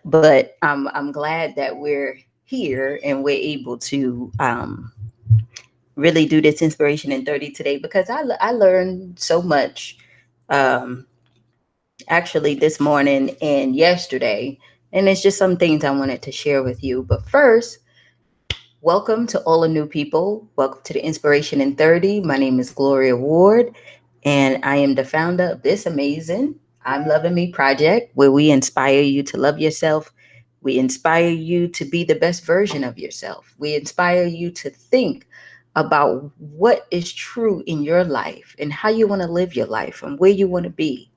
But I'm glad that we're here and we're able to really do this inspiration in 30 today, because I learned so much um, actually this morning and yesterday. And it's just some things I wanted to share with you. But first, welcome to all the new people. Welcome to the Inspiration in 30. My name is Gloria Ward, and I am the founder of this amazing I'm Loving Me project, where we inspire you to love yourself. We inspire you to be the best version of yourself. We inspire you to think about what is true in your life and how you want to live your life and where you want to be.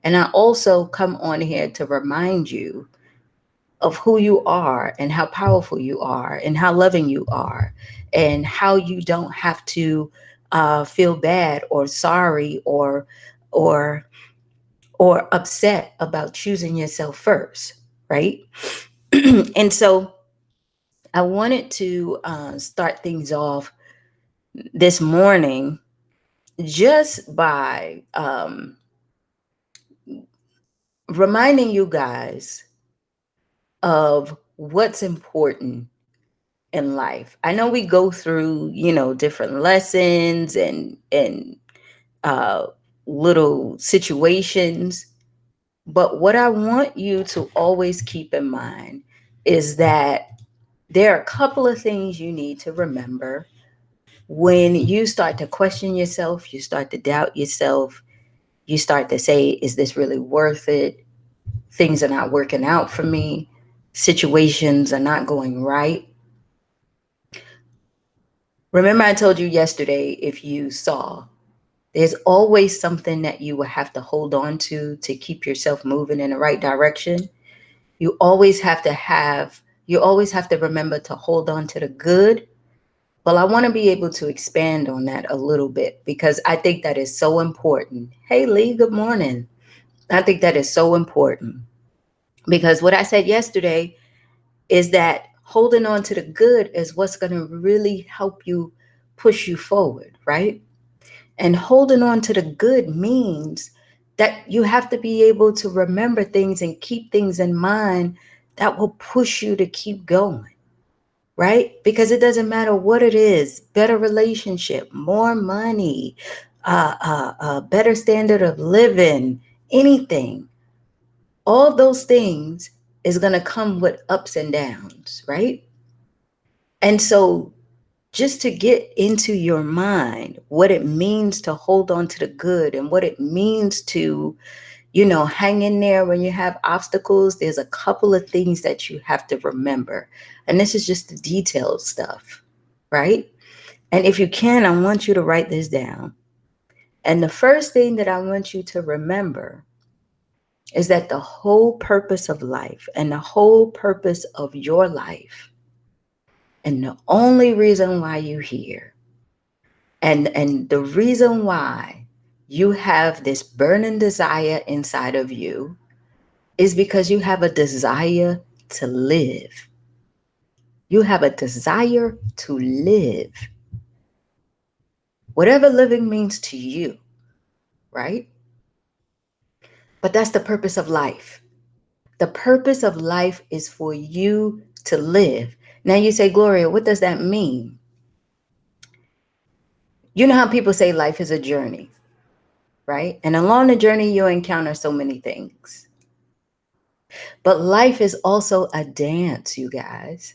And I also come on here to remind you of who you are and how powerful you are and how loving you are and how you don't have to feel bad or sorry or or upset about choosing yourself first, right? And so I wanted to start things off this morning just by reminding you guys of what's important in life. I know we go through, different lessons and uh, little situations, but what I want you to always keep in mind is that there are a couple of things you need to remember when you start to question yourself, you start to doubt yourself, you start to say, is this really worth it? Things are not working out for me, situations are not going right. Remember, I told you yesterday, if you saw, there's always something that you will have to hold on to keep yourself moving in the right direction. You always have to you always have to remember to hold on to the good. Well, I want to be able to expand on that a little bit because I think that is so important. Hey, Lee, good morning. I think that is so important because what I said yesterday is that holding on to the good is what's going to really help you push you forward, right? And holding on to the good means that you have to be able to remember things and keep things in mind that will push you to keep going, right? Because it doesn't matter what it is, better relationship, more money, better standard of living, anything, all those things is going to come with ups and downs, right? And so just to get into your mind what it means to hold on to the good and what it means to, hang in there when you have obstacles, there's a couple of things that you have to remember. And this is just the detailed stuff, right? And if you can, I want you to write this down. And the first thing that I want you to remember is that the whole purpose of life and the whole purpose of your life and the only reason why you're here and the reason why you have this burning desire inside of you is because you have a desire to live. You have a desire to live. Whatever living means to you, right? But that's the purpose of life. The purpose of life is for you to live. Now you say, Gloria, what does that mean? You know how people say life is a journey, right? And along the journey, you encounter so many things. But life is also a dance, you guys.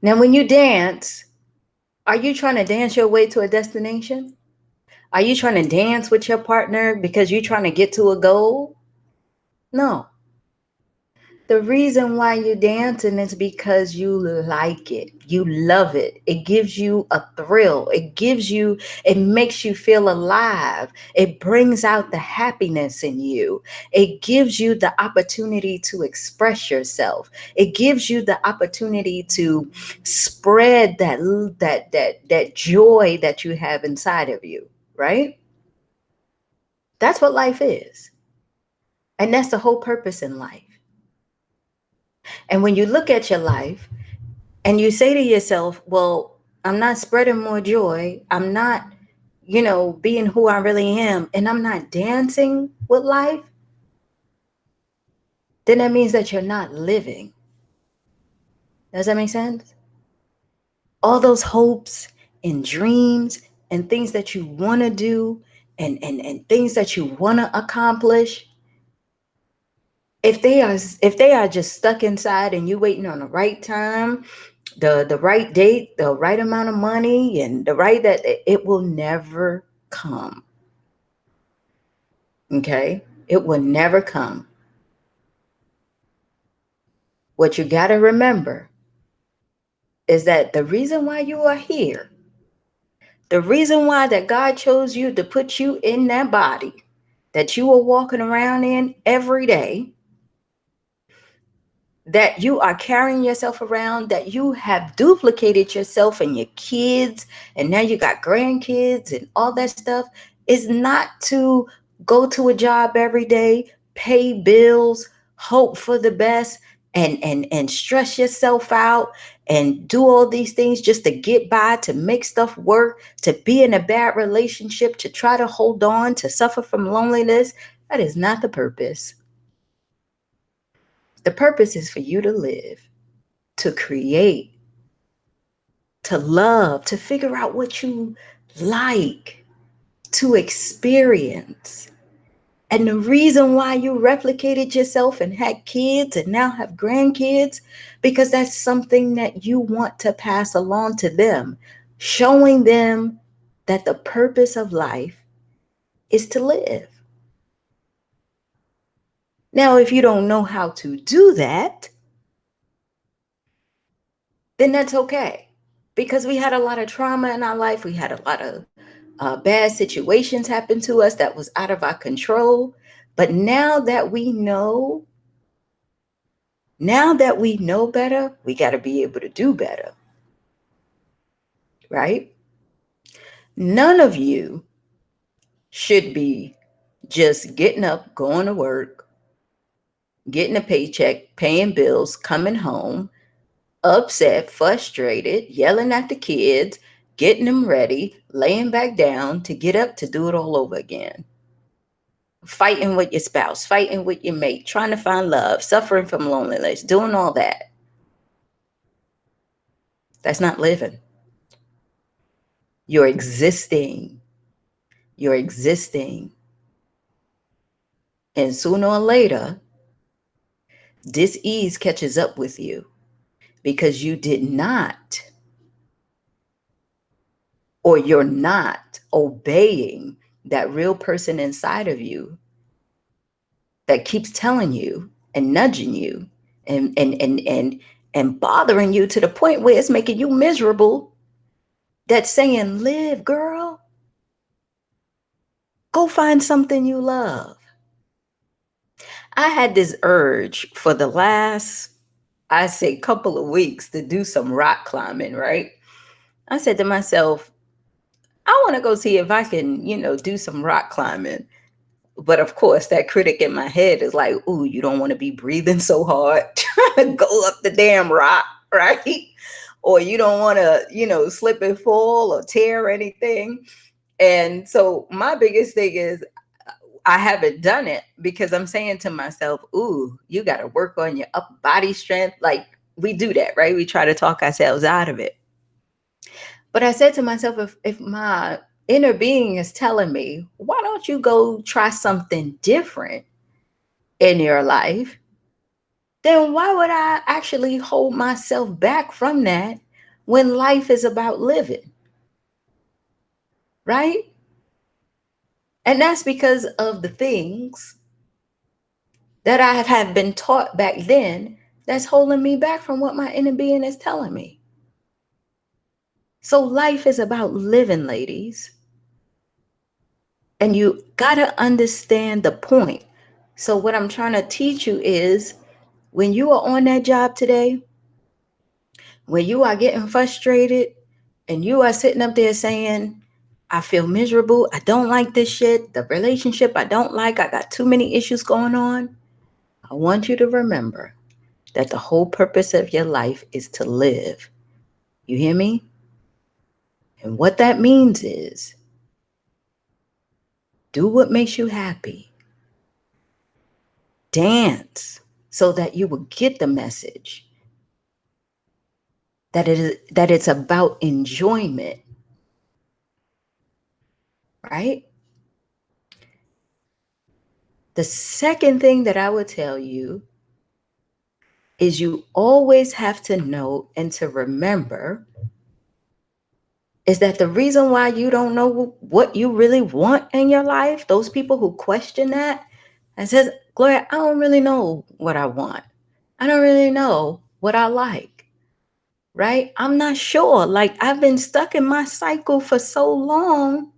Now, when you dance, are you trying to dance your way to a destination? Are you trying to dance with your partner because you're trying to get to a goal? No. The reason why you're dancing is because you like it. You love it. It gives you a thrill. It makes you feel alive. It brings out the happiness in you. It gives you the opportunity to express yourself. It gives you the opportunity to spread that joy that you have inside of you, right? That's what life is. And that's the whole purpose in life. And when you look at your life and you say to yourself, well, I'm not spreading more joy, I'm not, being who I really am, and I'm not dancing with life, then that means that you're not living. Does that make sense? All those hopes and dreams and things that you want to do and things that you want to accomplish, if they are just stuck inside and you waiting on the right time, the right date, the right amount of money, and the right that it will never come. Okay? It will never come. What you got to remember is that the reason why you are here, the reason why that God chose you to put you in that body that you are walking around in every day, that you are carrying yourself around, that you have duplicated yourself and your kids, and now you got grandkids and all that stuff, is not to go to a job every day, pay bills, hope for the best, and stress yourself out and do all these things just to get by, to make stuff work, to be in a bad relationship, to try to hold on, to suffer from loneliness. That is not the purpose. The purpose is for you to live, to create, to love, to figure out what you like, to experience. And the reason why you replicated yourself and had kids and now have grandkids, because that's something that you want to pass along to them, showing them that the purpose of life is to live. Now, if you don't know how to do that, then that's okay. Because we had a lot of trauma in our life. We had a lot of bad situations happen to us that was out of our control. But now that we know better, we got to be able to do better, right? None of you should be just getting up, going to work, getting a paycheck, paying bills, coming home, upset, frustrated, yelling at the kids, getting them ready, laying back down to get up to do it all over again. Fighting with your spouse, fighting with your mate, trying to find love, suffering from loneliness, doing all that. That's not living. You're existing. You're existing. And sooner or later, dis-ease catches up with you because you did not, or you're not obeying that real person inside of you that keeps telling you and nudging you and bothering you to the point where it's making you miserable, that's saying, live, girl. Go find something you love. I had this urge for the last, I say, couple of weeks to do some rock climbing, right? I said to myself, I want to go see if I can, do some rock climbing. But of course, that critic in my head is like, ooh, you don't want to be breathing so hard, trying to go up the damn rock, right? Or you don't want to, slip and fall or tear anything. And so my biggest thing is I haven't done it because I'm saying to myself, ooh, you got to work on your upper body strength. Like we do that, right? We try to talk ourselves out of it. But I said to myself, if my inner being is telling me, why don't you go try something different in your life? Then why would I actually hold myself back from that when life is about living? Right? And that's because of the things that I have been taught back then that's holding me back from what my inner being is telling me. So life is about living, ladies. And you got to understand the point. So what I'm trying to teach you is when you are on that job today, when you are getting frustrated and you are sitting up there saying, I feel miserable, I don't like this shit, the relationship I don't like, I got too many issues going on, I want you to remember that the whole purpose of your life is to live. You hear me? And what that means is do what makes you happy. Dance, so that you will get the message that it's about enjoyment, right? The second thing that I would tell you is you always have to know and to remember is that the reason why you don't know what you really want in your life, those people who question that and says, Gloria, I don't really know what I want. I don't really know what I like, right? I'm not sure. Like I've been stuck in my cycle for so long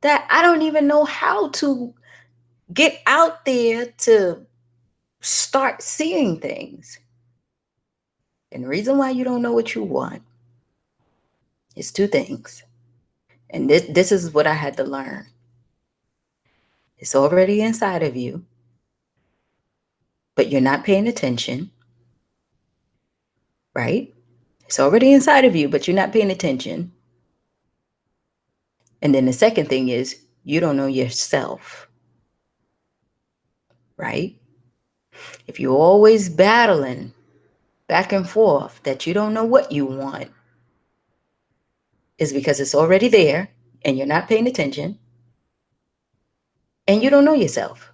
that I don't even know how to get out there to start seeing things. And the reason why you don't know what you want is two things. And this is what I had to learn. It's already inside of you, but you're not paying attention, right? It's already inside of you, but you're not paying attention. And then the second thing is you don't know yourself, right? If you're always battling back and forth that you don't know what you want, is because it's already there and you're not paying attention and you don't know yourself.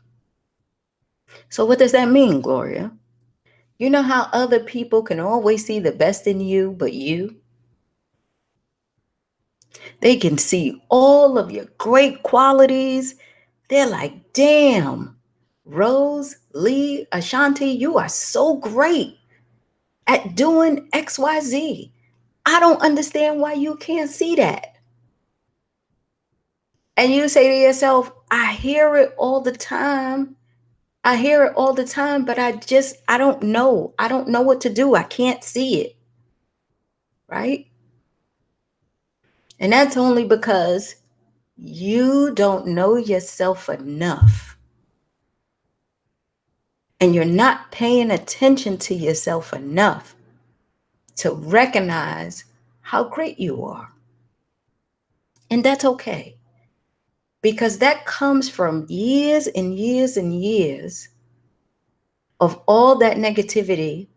So what does that mean, Gloria? You know how other people can always see the best in you, but you? They can see all of your great qualities. They're like, damn, Rose, Lee, Ashanti, you are so great at doing XYZ. I don't understand why you can't see that. And you say to yourself, I hear it all the time. I hear it all the time, but I don't know. I don't know what to do. I can't see it. Right? And that's only because you don't know yourself enough. And you're not paying attention to yourself enough to recognize how great you are. And that's okay. Because that comes from years and years and years of all that negativity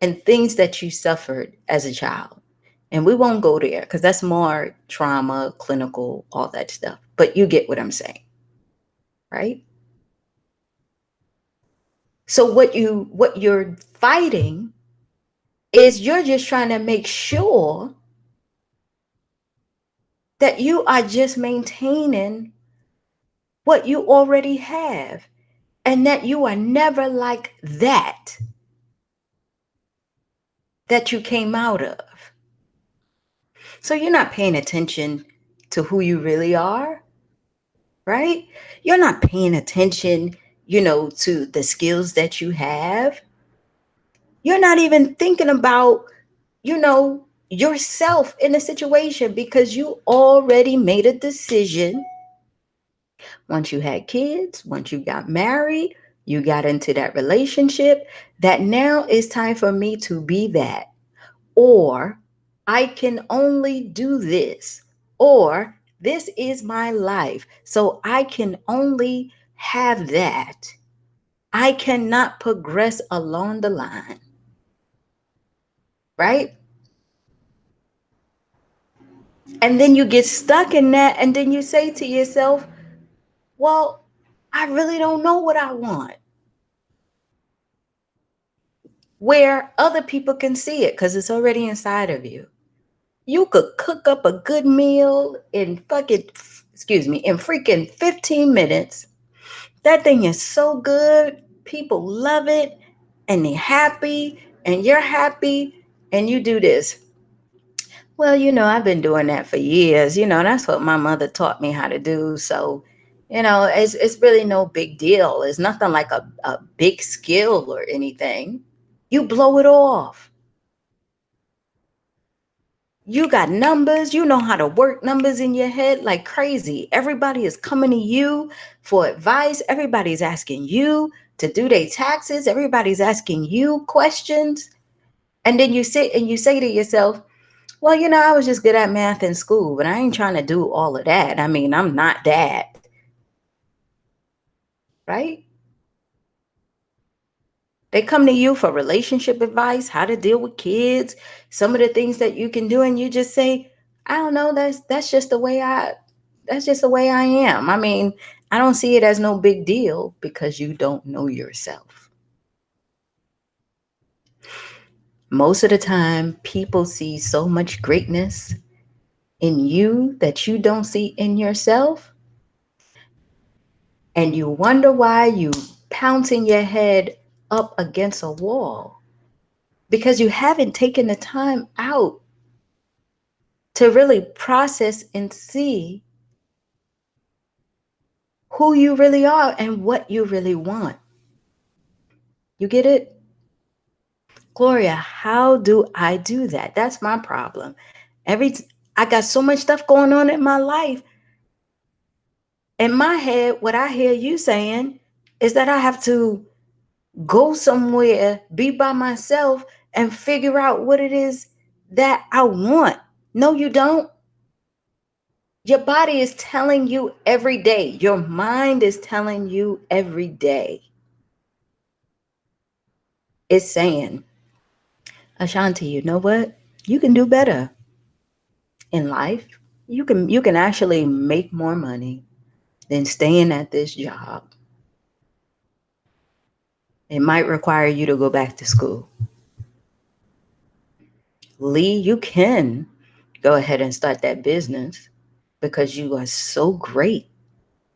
and things that you suffered as a child. And we won't go there because that's more trauma, clinical, all that stuff. But you get what I'm saying, right? So what you're fighting is you're just trying to make sure that you are just maintaining what you already have and that you are never like that you came out of. So you're not paying attention to who you really are, right? You're not paying attention, to the skills that you have. You're not even thinking about, yourself in a situation because you already made a decision. Once you had kids, once you got married, you got into that relationship, that now it's time for me to be that. Or I can only do this. Or this is my life. So I can only have that. I cannot progress along the line. Right? And then you get stuck in that. And then you say to yourself, well, I really don't know what I want. Where other people can see it because it's already inside of you. You could cook up a good meal in freaking 15 minutes. That thing is so good. People love it and they're happy and you're happy and you do this. Well, I've been doing that for years. That's what my mother taught me how to do. So, it's really no big deal. It's nothing like a big skill or anything. You blow it off. You got numbers. You know how to work numbers in your head like crazy. Everybody is coming to you for advice. Everybody's asking you to do their taxes. Everybody's asking you questions. And then you sit and you say to yourself, well, I was just good at math in school, but I ain't trying to do all of that. I mean, I'm not that. Right? They come to you for relationship advice, how to deal with kids, some of the things that you can do, and you just say, I don't know, that's just the way I am. I mean, I don't see it as no big deal because you don't know yourself. Most of the time, people see so much greatness in you that you don't see in yourself, and you wonder why you pouncing your head up against a wall because you haven't taken the time out to really process and see who you really are and what you really want. You get it? Gloria, how do I do that? That's my problem. I got so much stuff going on in my life. In my head, what I hear you saying is that I have to go somewhere, be by myself, and figure out what it is that I want. No, you don't. Your body is telling you every day. Your mind is telling you every day. It's saying, Ashanti, you know what? You can do better in life. You can actually make more money than staying at this job. It might require you to go back to school. Lee, you can go ahead and start that business because you are so great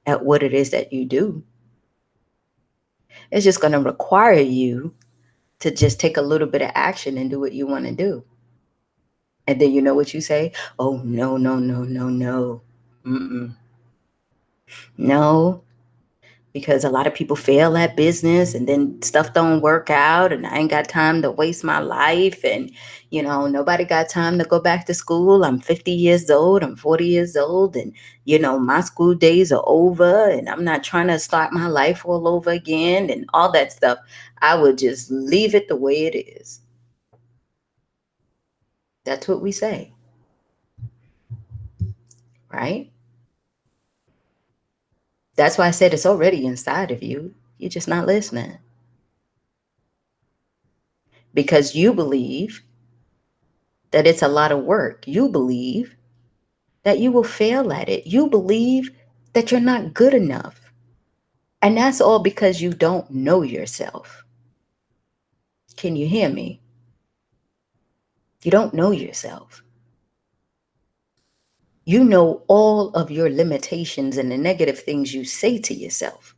at what it is that you do. It's just going to require you to just take a little bit of action and do what you want to do. And then you know what you say? Oh, no, no, no, no, no. Mm-mm. No, because a lot of people fail at business and then stuff don't work out and I ain't got time to waste my life and nobody got time to go back to school. I'm 50 years old, I'm 40 years old, and my school days are over and I'm not trying to start my life all over again and all that stuff. I would just leave it the way it is. That's what we say, right? That's why I said it's already inside of you. You're just not listening because you believe that it's a lot of work. You believe that you will fail at it. You believe that you're not good enough. And that's all because you don't know yourself. Can you hear me? You don't know yourself. You know all of your limitations and the negative things you say to yourself.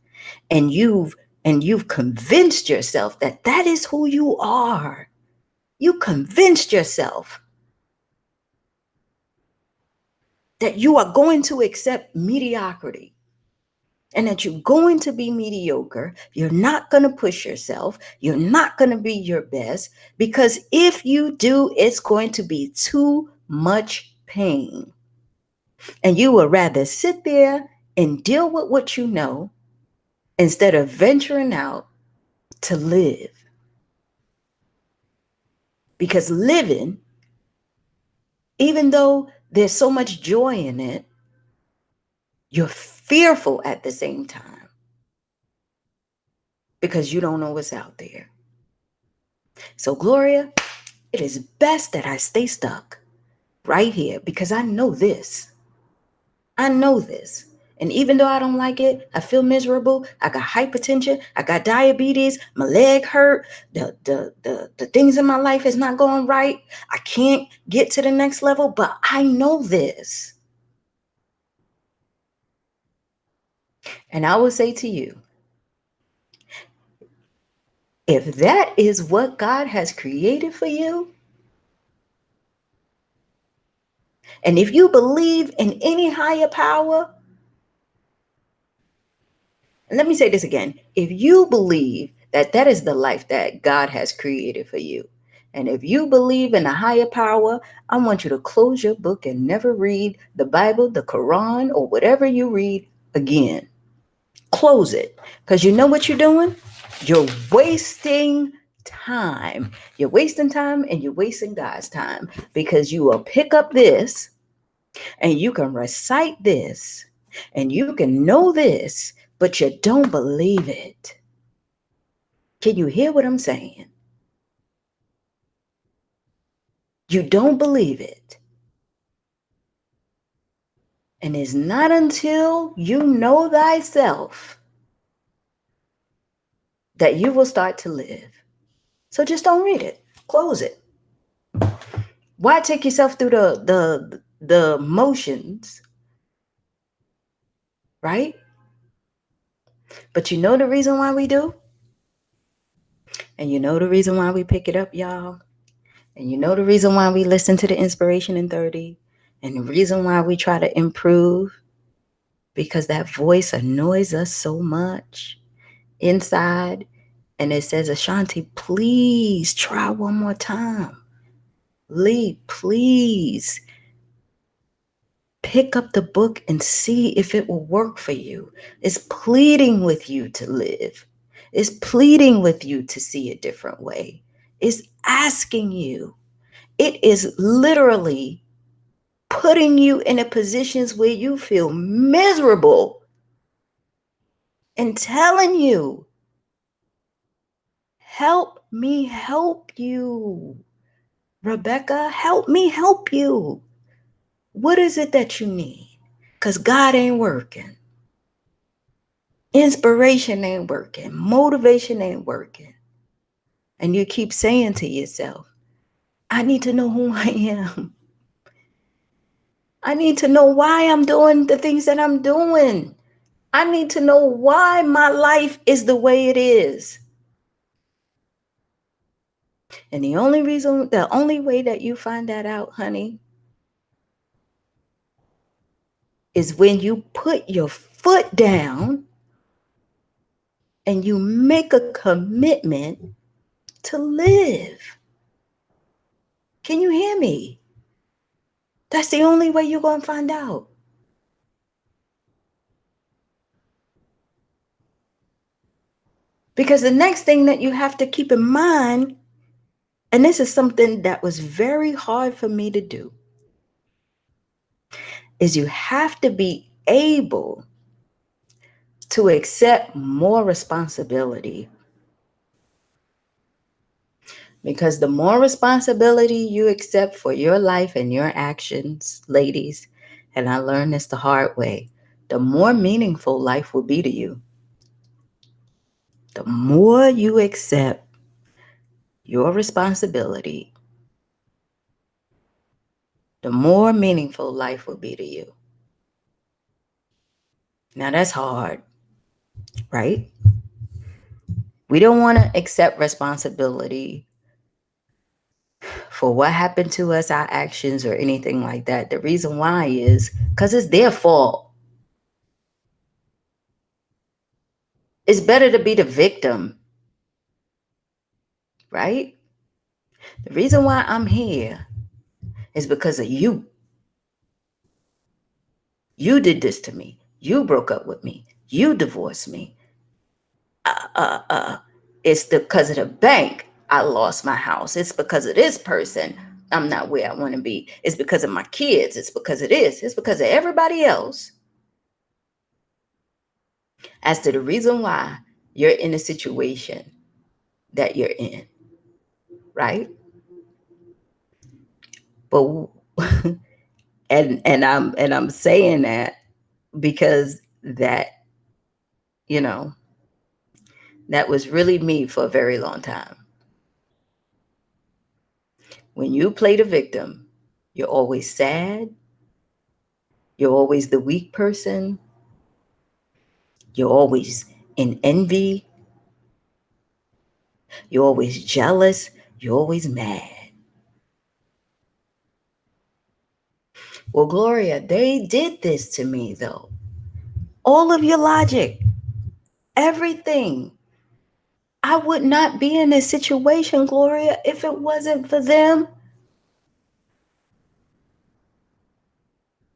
And you've convinced yourself that that is who you are. You convinced yourself that you are going to accept mediocrity and that you're going to be mediocre. You're not going to push yourself. You're not going to be your best because if you do, it's going to be too much pain. And you would rather sit there and deal with what you know instead of venturing out to live. Because living, even though there's so much joy in it, you're fearful at the same time because you don't know what's out there. So, Gloria, it is best that I stay stuck right here because I know this. I know this. And even though I don't like it, I feel miserable. I got hypertension. I got diabetes. My leg hurt. The things in my life is not going right. I can't get to the next level, but I know this. And I will say to you, if that is what God has created for you, and if you believe in any higher power, and let me say this again, if you believe that that is the life that God has created for you, and if you believe in a higher power, I want you to close your book and never read the Bible, the Quran, or whatever you read again. Close it, because you know what you're doing? You're wasting time. You're wasting time and you're wasting God's time because you will pick up this and you can recite this and you can know this, but you don't believe it. Can you hear what I'm saying? You don't believe it. And it's not until you know thyself that you will start to live. So just don't read it. Close it. Why take yourself through the motions, right? But you know the reason why we do? And you know the reason why we pick it up, y'all? And you know the reason why we listen to the inspiration in 30? And the reason why we try to improve? Because that voice annoys us so much inside. And it says, Ashanti, please try one more time. Lee, please pick up the book and see if it will work for you. It's pleading with you to live. It's pleading with you to see a different way. It's asking you. It is literally putting you in a positions where you feel miserable and telling you, help me help you. Rebecca, help me help you. What is it that you need? Because God ain't working. Inspiration ain't working. Motivation ain't working. And you keep saying to yourself, I need to know who I am. I need to know why I'm doing the things that I'm doing. I need to know why my life is the way it is. And the only way that you find that out, honey, is when you put your foot down and you make a commitment to live. Can you hear me? That's the only way you're going to find out. Because the next thing that you have to keep in mind, and this is something that was very hard for me to do, is you have to be able to accept more responsibility. Because the more responsibility you accept for your life and your actions, ladies, and I learned this the hard way, the more meaningful life will be to you. The more you accept your responsibility, the more meaningful life will be to you. Now that's hard, right? We don't want to accept responsibility for what happened to us, our actions, or anything like that. The reason why is because it's their fault. It's better to be the victim, right? The reason why I'm here is because of you. You did this to me. You broke up with me. You divorced me. It's because of the bank I lost my house. It's because of this person I'm not where I want to be. It's because of my kids. It's because of this. It's because of everybody else. As to the reason why you're in a situation that you're in, right? But and I'm saying that because that, you know, that was really me for a very long time. When you play the victim, you're always sad. You're always the weak person. You're always in envy. You're always jealous. You're always mad. Well, Gloria, they did this to me, though. All of your logic, everything. I would not be in this situation, Gloria, if it wasn't for them.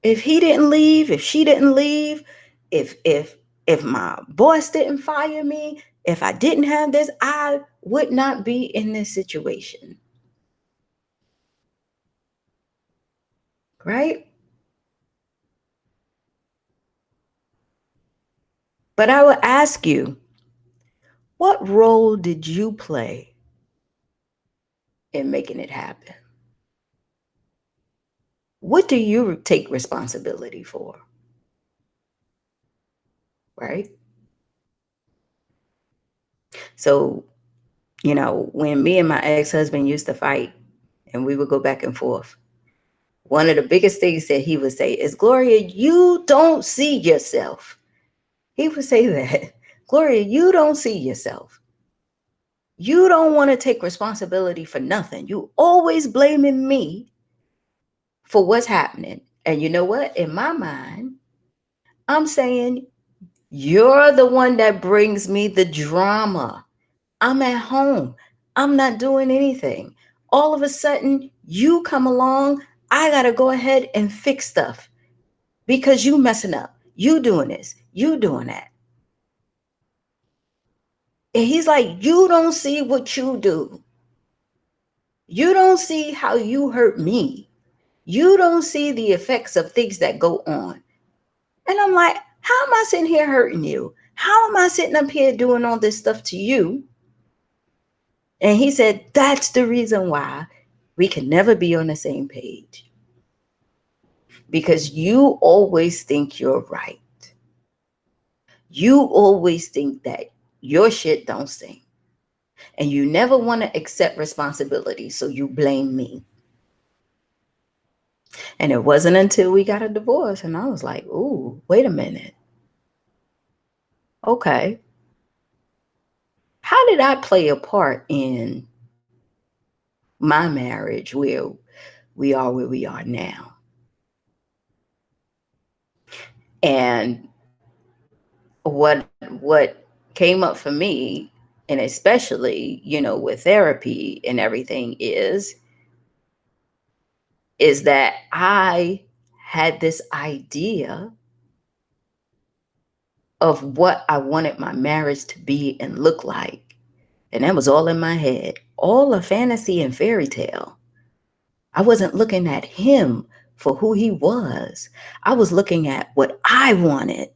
If he didn't leave, if she didn't leave, if my boss didn't fire me, if I didn't have this, I would not be in this situation. Right? But I would ask you, What role did you play in making it happen? What do you take responsibility for? Right? So, when me and my ex-husband used to fight and we would go back and forth, one of the biggest things that he would say is, Gloria, you don't see yourself. He would say that. Gloria, you don't see yourself. You don't want to take responsibility for nothing. You always blaming me for what's happening. And you know what? In my mind, I'm saying, you're the one that brings me the drama. I'm at home. I'm not doing anything. All of a sudden, you come along. I got to go ahead and fix stuff because you messing up. You doing this. You doing that. And he's like, you don't see what you do. You don't see how you hurt me. You don't see the effects of things that go on. And I'm like, how am I sitting here hurting you? How am I sitting up here doing all this stuff to you? And he said, that's the reason why we can never be on the same page. Because you always think you're right. You always think that your shit don't stink. And you never want to accept responsibility, so you blame me. And it wasn't until we got a divorce and I was like, ooh, wait a minute. Okay. How did I play a part in my marriage where we are now? And what came up for me, and especially, with therapy and everything, is that I had this idea of what I wanted my marriage to be and look like. And that was all in my head, all a fantasy and fairy tale. I wasn't looking at him for who he was. I was looking at what I wanted,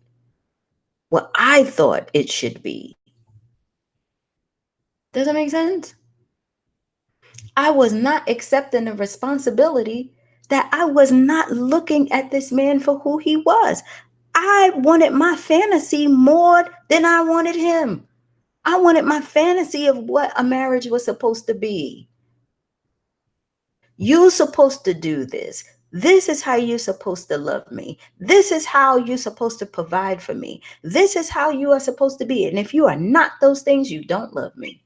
what I thought it should be. Does that make sense? I was not accepting the responsibility that I was not looking at this man for who he was. I wanted my fantasy more than I wanted him. I wanted my fantasy of what a marriage was supposed to be. You're supposed to do this. This is how you're supposed to love me. This is how you're supposed to provide for me. This is how you are supposed to be. And if you are not those things, you don't love me.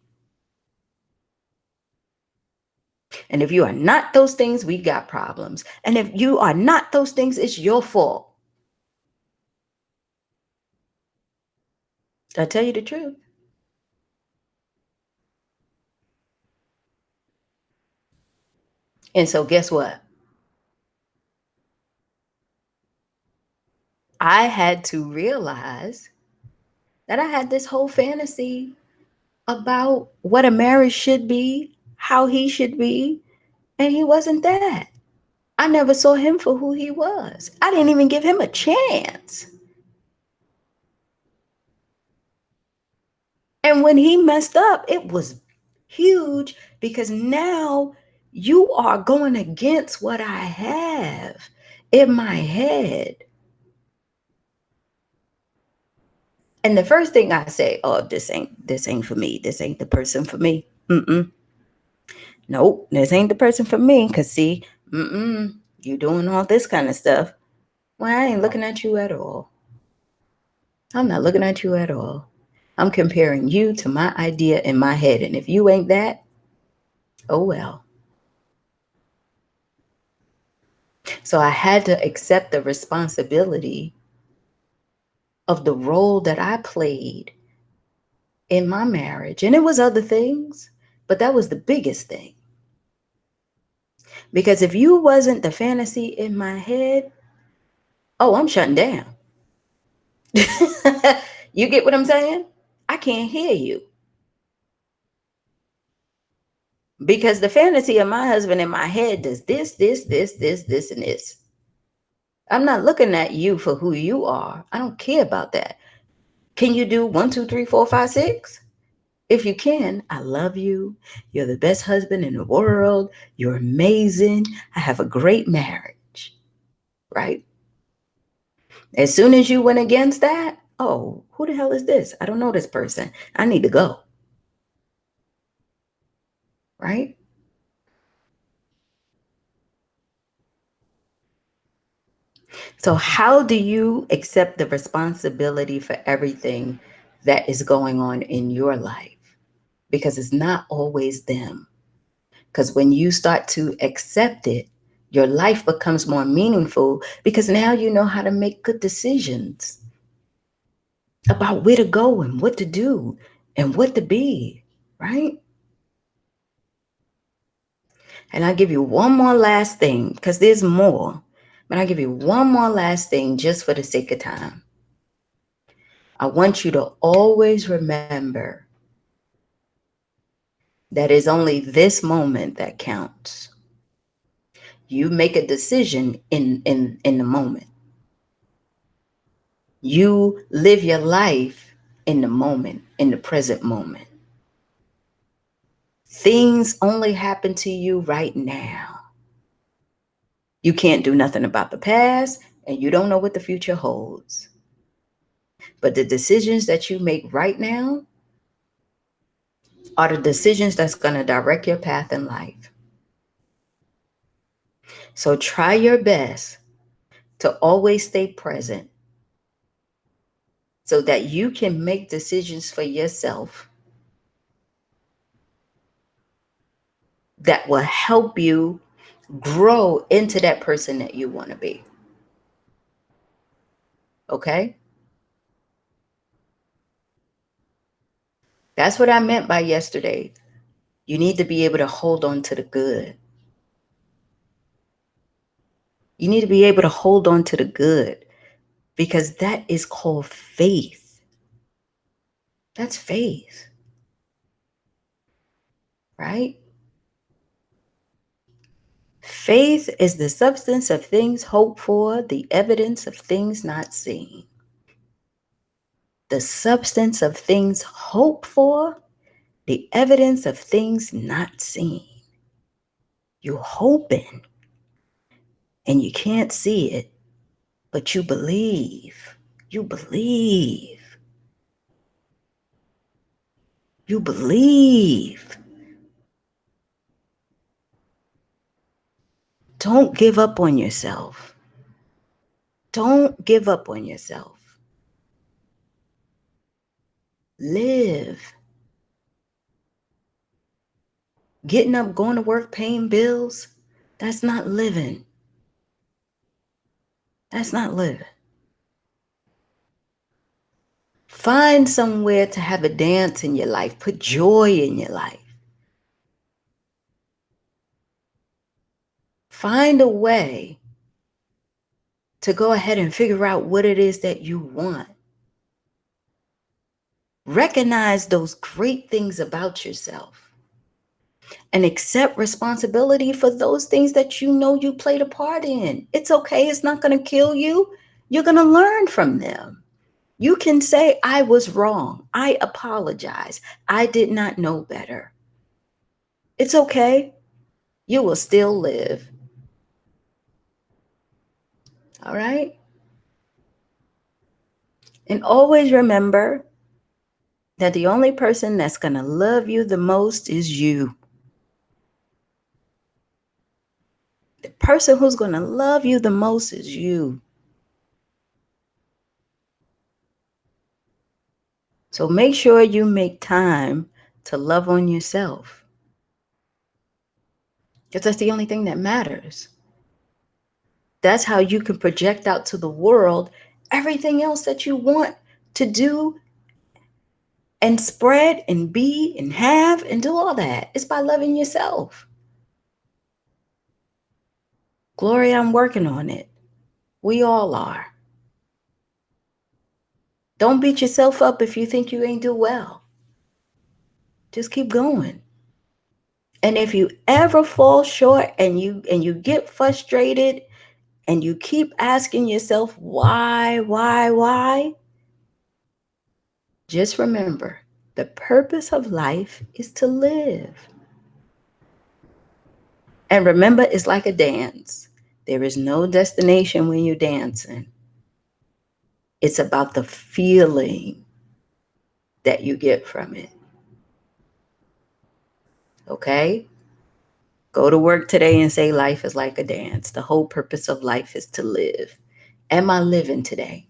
And if you are not those things, we got problems. And if you are not those things, it's your fault. I tell you the truth. And so guess what? I had to realize that I had this whole fantasy about what a marriage should be, how he should be, and he wasn't that. I never saw him for who he was. I didn't even give him a chance. And when he messed up, it was huge because now you are going against what I have in my head. And the first thing I say, oh, this ain't for me. This ain't the person for me. Nope, this ain't the person for me. Cause see, you doing all this kind of stuff. Well, I ain't looking at you at all. I'm not looking at you at all. I'm comparing you to my idea in my head. And if you ain't that, oh well. So I had to accept the responsibility of the role that I played in my marriage. And it was other things, but that was the biggest thing. Because if you wasn't the fantasy in my head, oh, I'm shutting down. You get what I'm saying? I can't hear you. Because the fantasy of my husband in my head does this, and this. I'm not looking at you for who you are. I don't care about that. Can you do 1, 2, 3, 4, 5, 6? If you can, I love you. You're the best husband in the world. You're amazing. I have a great marriage, right? As soon as you went against that, oh, who the hell is this? I don't know this person. I need to go, right? So, how do you accept the responsibility for everything that is going on in your life? Because it's not always them. Because when you start to accept it, your life becomes more meaningful because now you know how to make good decisions about where to go and what to do and what to be, right? And I'll give you one more last thing because there's more. But I'll give you one more last thing just for the sake of time. I want you to always remember that it's only this moment that counts. You make a decision in the moment. You live your life in the moment, in the present moment. Things only happen to you right now. You can't do nothing about the past, and you don't know what the future holds. But the decisions that you make right now are the decisions that's going to direct your path in life. So try your best to always stay present so that you can make decisions for yourself that will help you grow into that person that you want to be. Okay? That's what I meant by yesterday. You need to be able to hold on to the good. You need to be able to hold on to the good because that is called faith. That's faith, right? Faith is the substance of things hoped for, the evidence of things not seen. The substance of things hoped for, the evidence of things not seen. You're hoping and you can't see it, but you believe. You believe. You believe. Don't give up on yourself. Don't give up on yourself. Live. Getting up, going to work, paying bills, that's not living. That's not living. Find somewhere to have a dance in your life. Put joy in your life. Find a way to go ahead and figure out what it is that you want. Recognize those great things about yourself and accept responsibility for those things that you know you played a part in. It's okay. It's not going to kill you. You're going to learn from them. You can say, I was wrong. I apologize. I did not know better. It's okay. You will still live. All right? And always remember that the only person that's going to love you the most is you. The person who's going to love you the most is you. So make sure you make time to love on yourself. Because that's the only thing that matters. That's how you can project out to the world everything else that you want to do and spread and be and have and do all that. It's by loving yourself. Gloria, I'm working on it. We all are. Don't beat yourself up if you think you ain't do well. Just keep going. And if you ever fall short and you get frustrated and you keep asking yourself why, just remember, The purpose of life is to live. And remember, it's like a dance. There is no destination when you're dancing. It's about the feeling that you get from it. Okay? Go to work today and say life is like a dance. The whole purpose of life is to live. Am I living today?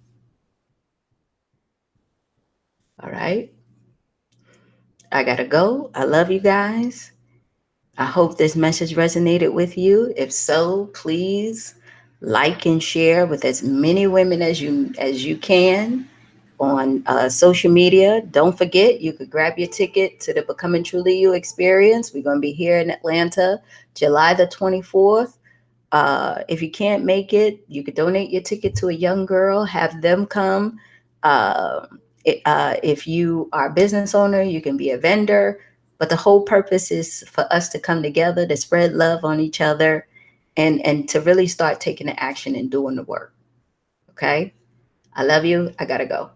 All right? I gotta go. I love you guys. I hope this message resonated with you. If so, please like and share with as many women as you can on social media. Don't forget, you could grab your ticket to the Becoming Truly You experience. We're going to be here in Atlanta, July the 24th. If you can't make it, you could donate your ticket to a young girl, have them come. If you are a business owner, you can be a vendor. But the whole purpose is for us to come together, to spread love on each other, and to really start taking the action and doing the work. Okay? I love you. I got to go.